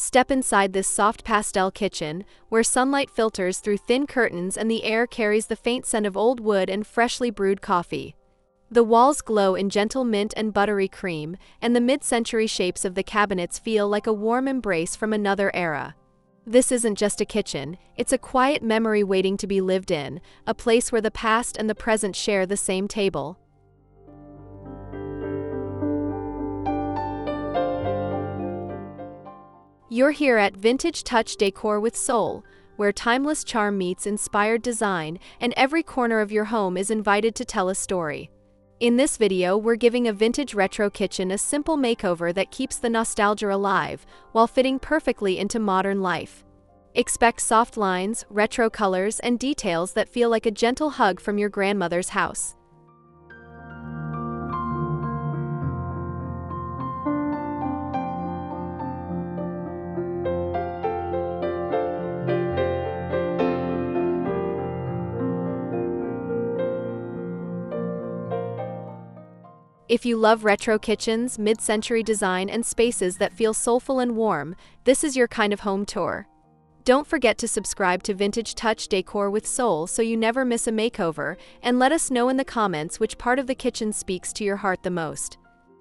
Step inside this soft pastel kitchen, where sunlight filters through thin curtains and the air carries the faint scent of old wood and freshly brewed coffee. The walls glow in gentle mint and buttery cream, and the mid-century shapes of the cabinets feel like a warm embrace from another era. This isn't just a kitchen, it's a quiet memory waiting to be lived in, a place where the past and the present share the same table. You're here at Vintage Touch Decor with Soul, where timeless charm meets inspired design, and every corner of your home is invited to tell a story. In this video, we're giving a vintage retro kitchen a simple makeover that keeps the nostalgia alive, while fitting perfectly into modern life. Expect soft lines, retro colors, and details that feel like a gentle hug from your grandmother's house. If you love retro kitchens, mid-century design, and spaces that feel soulful and warm, this is your kind of home tour. Don't forget to subscribe to Vintage Touch Decor with Soul so you never miss a makeover, and let us know in the comments which part of the kitchen speaks to your heart the most.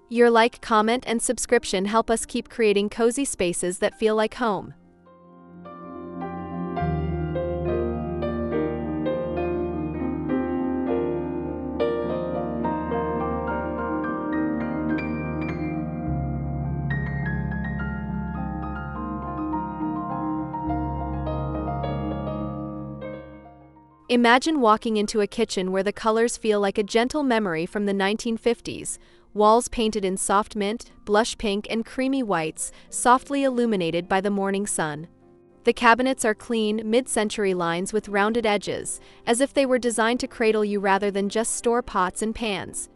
Your like, comment, and subscription help us keep creating cozy spaces that feel like home. Imagine walking into a kitchen where the colors feel like a gentle memory from the 1950s, walls painted in soft mint, blush pink, and creamy whites, softly illuminated by the morning sun. The cabinets are clean, mid-century lines with rounded edges, as if they were designed to cradle you rather than just store pots and pans.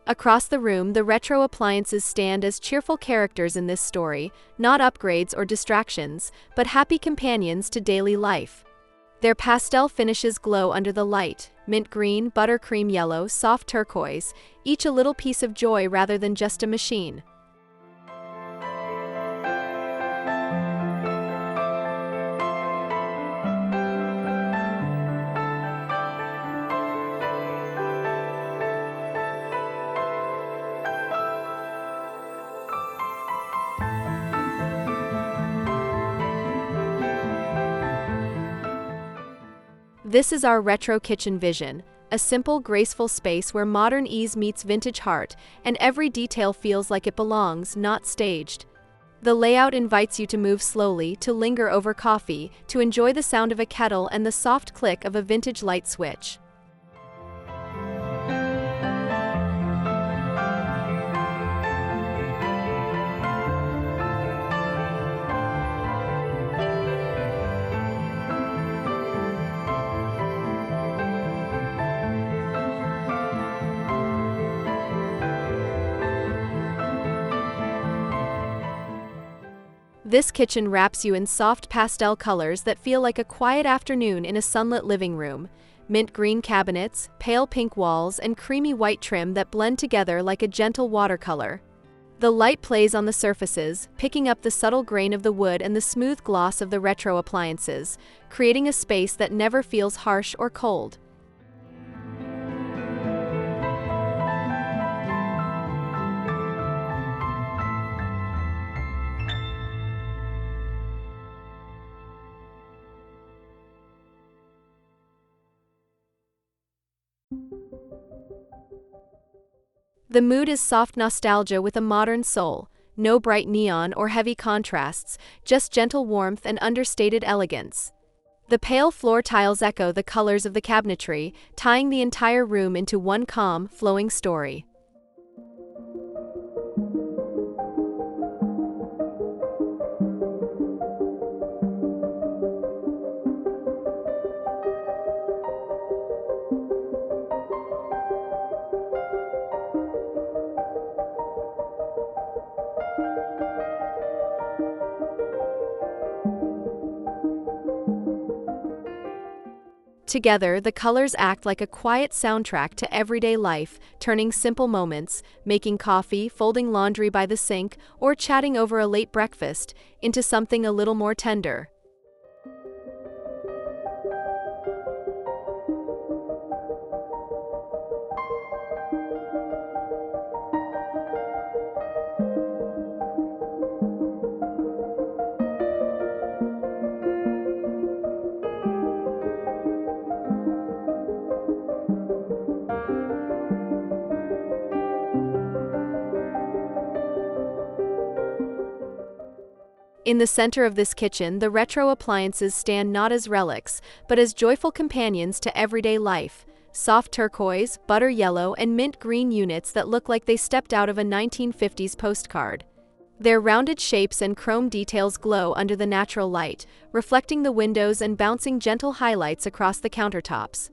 Across the room, the retro appliances stand as cheerful characters in this story, not upgrades or distractions, but happy companions to daily life. Their pastel finishes glow under the light: mint green, buttercream yellow, soft turquoise, each a little piece of joy rather than just a machine. This is our retro kitchen vision, a simple, graceful space where modern ease meets vintage heart, and every detail feels like it belongs, not staged. The layout invites you to move slowly, to linger over coffee, to enjoy the sound of a kettle and the soft click of a vintage light switch. This kitchen wraps you in soft pastel colors that feel like a quiet afternoon in a sunlit living room. Mint green cabinets, pale pink walls, and creamy white trim that blend together like a gentle watercolor. The light plays on the surfaces, picking up the subtle grain of the wood and the smooth gloss of the retro appliances, creating a space that never feels harsh or cold. The mood is soft nostalgia with a modern soul, no bright neon or heavy contrasts, just gentle warmth and understated elegance. The pale floor tiles echo the colors of the cabinetry, tying the entire room into one calm, flowing story. Together, the colors act like a quiet soundtrack to everyday life, turning simple moments, making coffee, folding laundry by the sink, or chatting over a late breakfast, into something a little more tender. In the center of this kitchen, the retro appliances stand not as relics, but as joyful companions to everyday life. Soft turquoise, butter yellow, and mint green units that look like they stepped out of a 1950s postcard. Their rounded shapes and chrome details glow under the natural light, reflecting the windows and bouncing gentle highlights across the countertops.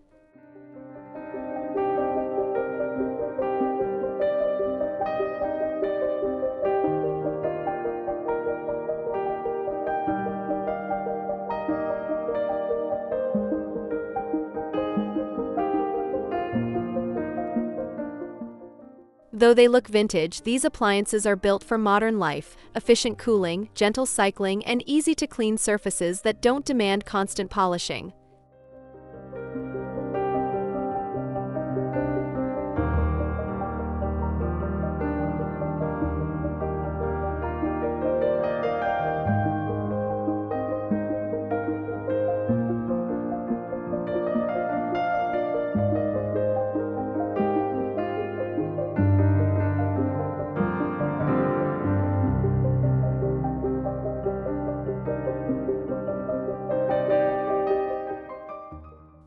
Though they look vintage, these appliances are built for modern life: efficient cooling, gentle cycling, and easy-to-clean surfaces that don't demand constant polishing.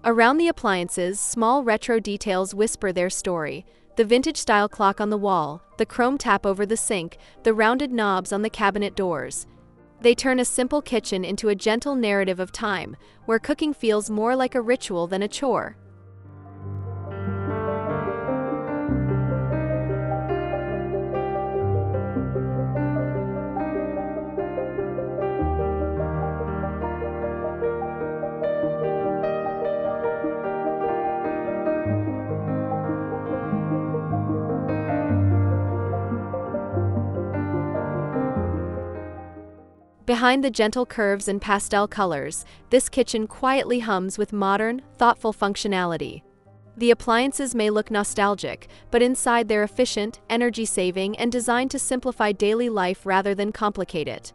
Around the appliances, small retro details whisper their story. The vintage-style clock on the wall, the chrome tap over the sink, the rounded knobs on the cabinet doors. They turn a simple kitchen into a gentle narrative of time, where cooking feels more like a ritual than a chore. Behind the gentle curves and pastel colors, this kitchen quietly hums with modern, thoughtful functionality. The appliances may look nostalgic, but inside they're efficient, energy-saving, and designed to simplify daily life rather than complicate it.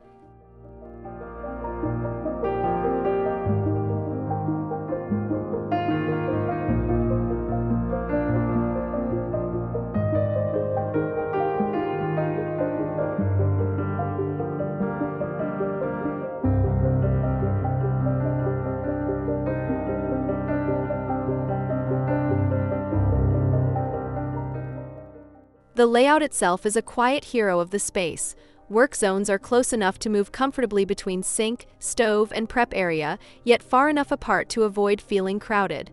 The layout itself is a quiet hero of the space. Work zones are close enough to move comfortably between sink, stove, and prep area, yet far enough apart to avoid feeling crowded.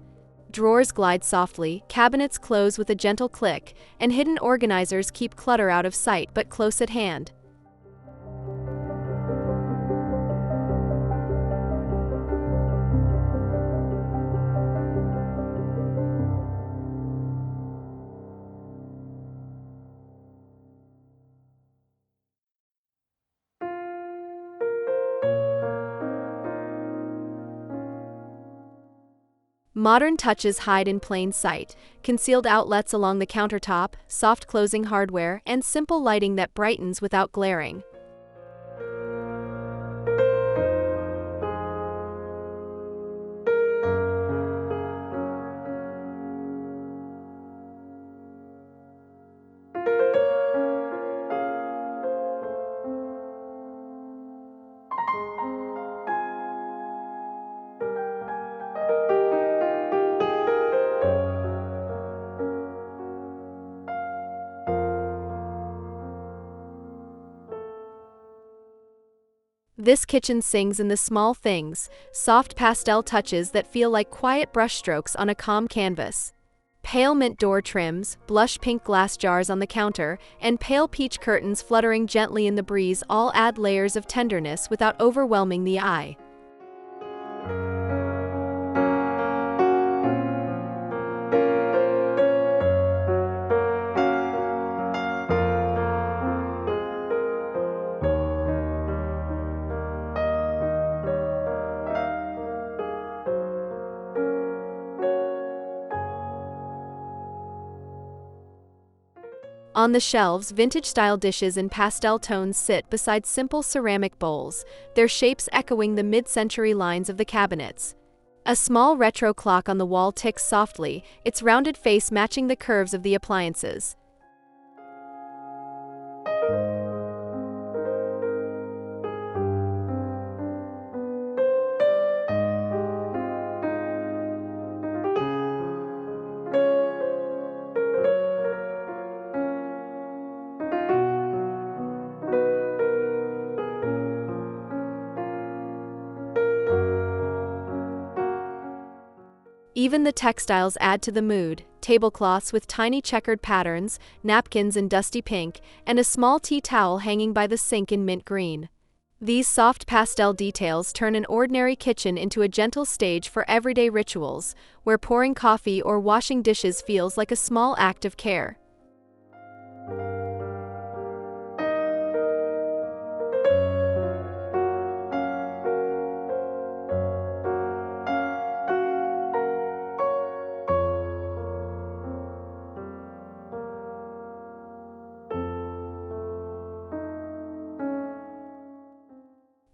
Drawers glide softly, cabinets close with a gentle click, and hidden organizers keep clutter out of sight but close at hand. Modern touches hide in plain sight: concealed outlets along the countertop, soft closing hardware, and simple lighting that brightens without glaring. This kitchen sings in the small things, soft pastel touches that feel like quiet brushstrokes on a calm canvas. Pale mint door trims, blush pink glass jars on the counter, and pale peach curtains fluttering gently in the breeze all add layers of tenderness without overwhelming the eye. On the shelves, vintage-style dishes in pastel tones sit beside simple ceramic bowls, their shapes echoing the mid-century lines of the cabinets. A small retro clock on the wall ticks softly, its rounded face matching the curves of the appliances. Even the textiles add to the mood: tablecloths with tiny checkered patterns, napkins in dusty pink, and a small tea towel hanging by the sink in mint green. These soft pastel details turn an ordinary kitchen into a gentle stage for everyday rituals, where pouring coffee or washing dishes feels like a small act of care.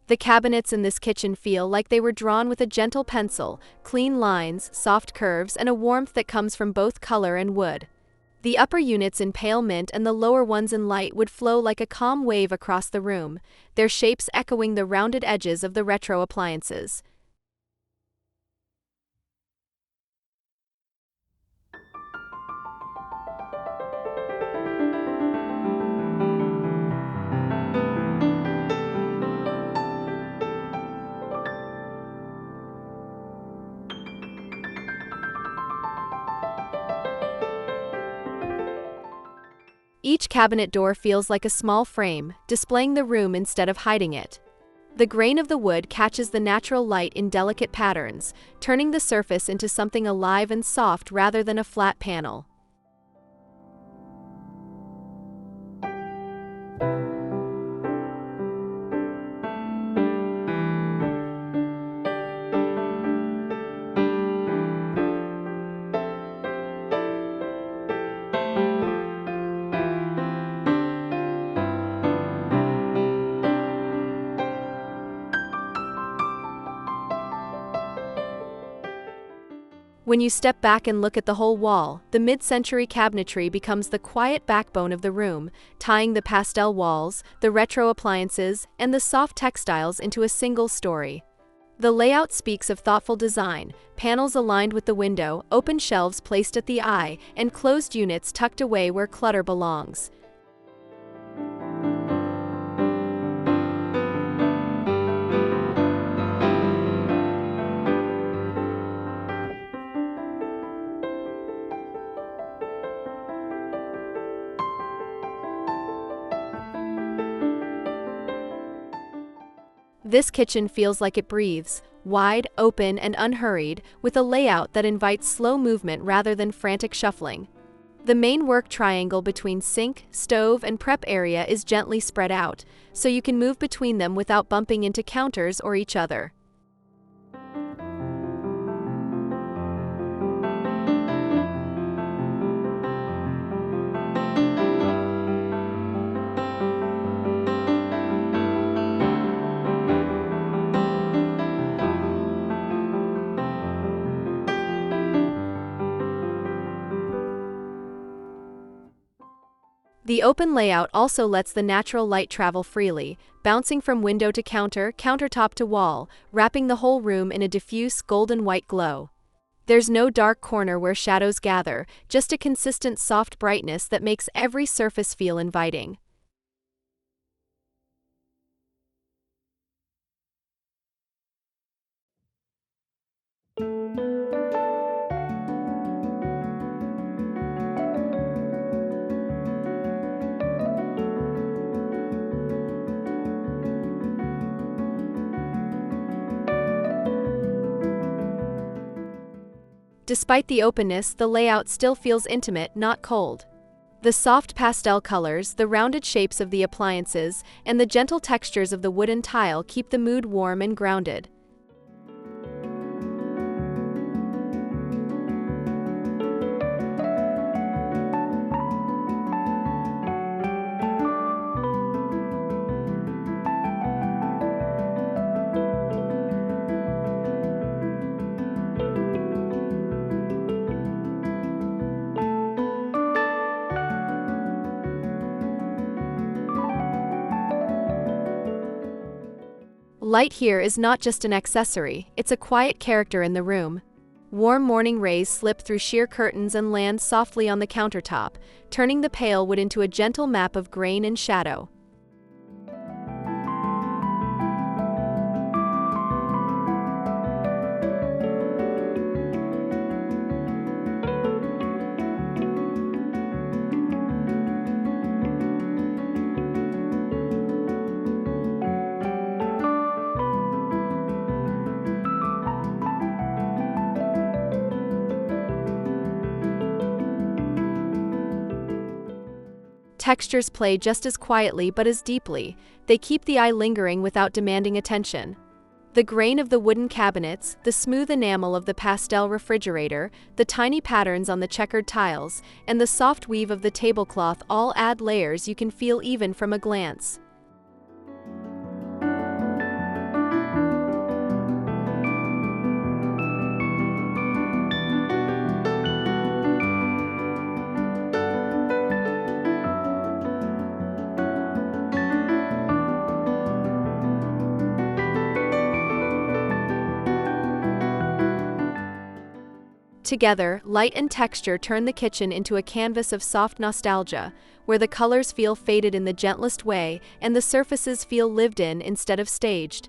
The cabinets in this kitchen feel like they were drawn with a gentle pencil, clean lines, soft curves, and a warmth that comes from both color and wood. The upper units in pale mint and the lower ones in light wood flow like a calm wave across the room, their shapes echoing the rounded edges of the retro appliances. Each cabinet door feels like a small frame, displaying the room instead of hiding it. The grain of the wood catches the natural light in delicate patterns, turning the surface into something alive and soft rather than a flat panel. When you step back and look at the whole wall, the mid-century cabinetry becomes the quiet backbone of the room, tying the pastel walls, the retro appliances, and the soft textiles into a single story. The layout speaks of thoughtful design: panels aligned with the window, open shelves placed at the eye, and closed units tucked away where clutter belongs. This kitchen feels like it breathes, wide, open, and unhurried, with a layout that invites slow movement rather than frantic shuffling. The main work triangle between sink, stove, and prep area is gently spread out, so you can move between them without bumping into counters or each other. The open layout also lets the natural light travel freely, bouncing from window to counter, countertop to wall, wrapping the whole room in a diffuse golden-white glow. There's no dark corner where shadows gather, just a consistent soft brightness that makes every surface feel inviting. Despite the openness, the layout still feels intimate, not cold. The soft pastel colors, the rounded shapes of the appliances, and the gentle textures of the wooden tile keep the mood warm and grounded. Light here is not just an accessory, it's a quiet character in the room. Warm morning rays slip through sheer curtains and land softly on the countertop, turning the pale wood into a gentle map of grain and shadow. Textures play just as quietly but as deeply. They keep the eye lingering without demanding attention. The grain of the wooden cabinets, the smooth enamel of the pastel refrigerator, the tiny patterns on the checkered tiles, and the soft weave of the tablecloth all add layers you can feel even from a glance. Together, light and texture turn the kitchen into a canvas of soft nostalgia, where the colors feel faded in the gentlest way and the surfaces feel lived in instead of staged.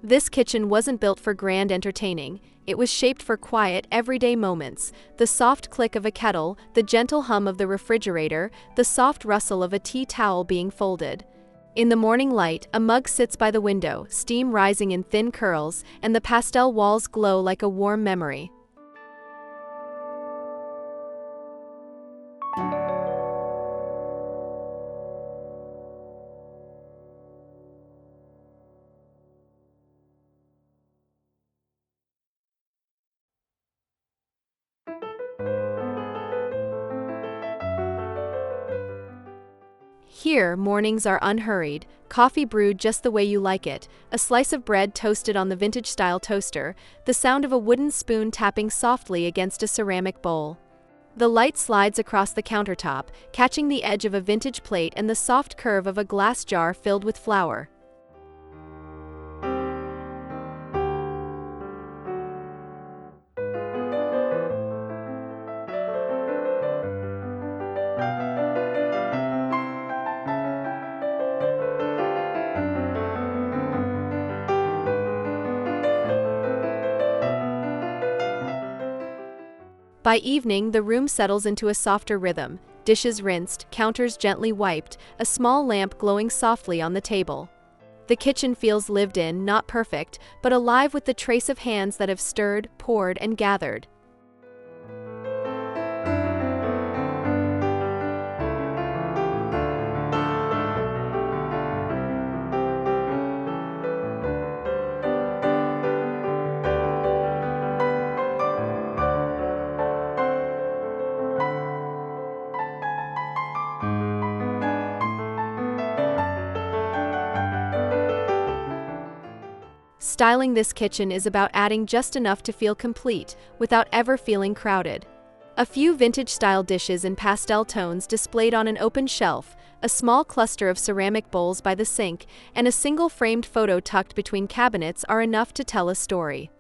This kitchen wasn't built for grand entertaining. It was shaped for quiet, everyday moments. The soft click of a kettle, the gentle hum of the refrigerator, the soft rustle of a tea towel being folded. In the morning light, a mug sits by the window, steam rising in thin curls, and the pastel walls glow like a warm memory. Here, mornings are unhurried, coffee brewed just the way you like it, a slice of bread toasted on the vintage-style toaster, the sound of a wooden spoon tapping softly against a ceramic bowl. The light slides across the countertop, catching the edge of a vintage plate and the soft curve of a glass jar filled with flour. By evening, the room settles into a softer rhythm, dishes rinsed, counters gently wiped, a small lamp glowing softly on the table. The kitchen feels lived in, not perfect, but alive with the trace of hands that have stirred, poured, and gathered. Styling this kitchen is about adding just enough to feel complete, without ever feeling crowded. A few vintage-style dishes in pastel tones displayed on an open shelf, a small cluster of ceramic bowls by the sink, and a single framed photo tucked between cabinets are enough to tell a story.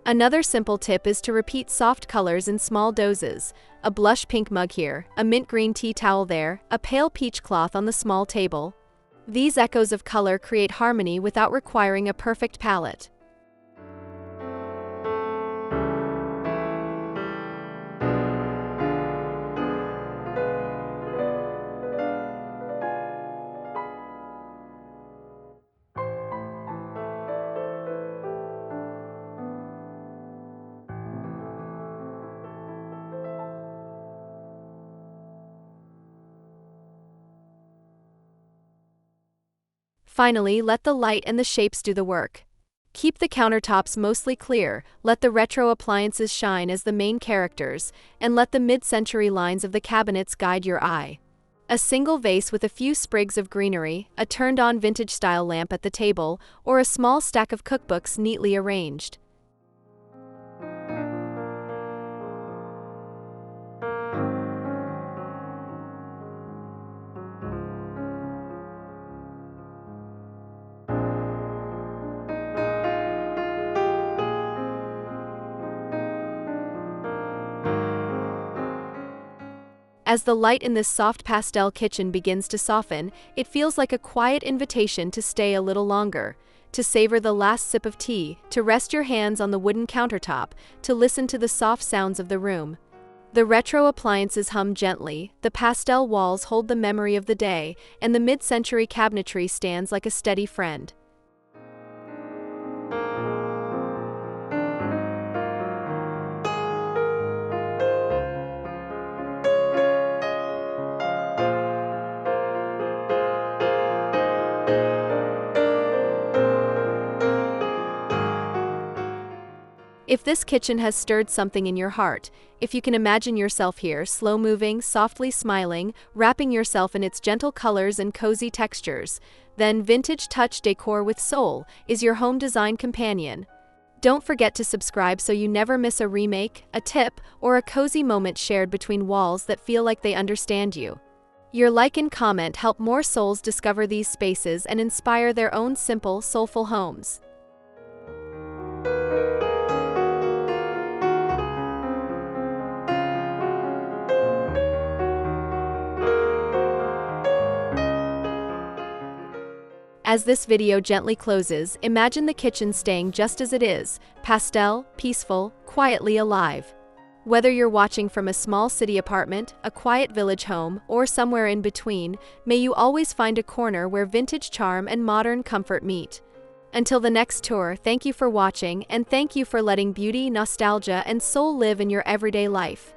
Another simple tip is to repeat soft colors in small doses. A blush pink mug here, a mint green tea towel there, a pale peach cloth on the small table. These echoes of color create harmony without requiring a perfect palette. Finally, let the light and the shapes do the work. Keep the countertops mostly clear, let the retro appliances shine as the main characters, and let the mid-century lines of the cabinets guide your eye. A single vase with a few sprigs of greenery, a turned-on vintage-style lamp at the table, or a small stack of cookbooks neatly arranged. As the light in this soft pastel kitchen begins to soften, it feels like a quiet invitation to stay a little longer, to savor the last sip of tea, to rest your hands on the wooden countertop, to listen to the soft sounds of the room. The retro appliances hum gently, the pastel walls hold the memory of the day, and the mid-century cabinetry stands like a steady friend. If this kitchen has stirred something in your heart, if you can imagine yourself here, slow-moving, softly smiling, wrapping yourself in its gentle colors and cozy textures, then Vintage Touch Decor with Soul is your home design companion. Don't forget to subscribe so you never miss a remake, a tip, or a cozy moment shared between walls that feel like they understand you. Your like and comment help more souls discover these spaces and inspire their own simple, soulful homes. As this video gently closes, imagine the kitchen staying just as it is, pastel, peaceful, quietly alive. Whether you're watching from a small city apartment, a quiet village home, or somewhere in between, may you always find a corner where vintage charm and modern comfort meet. Until the next tour, thank you for watching, and thank you for letting beauty, nostalgia, and soul live in your everyday life.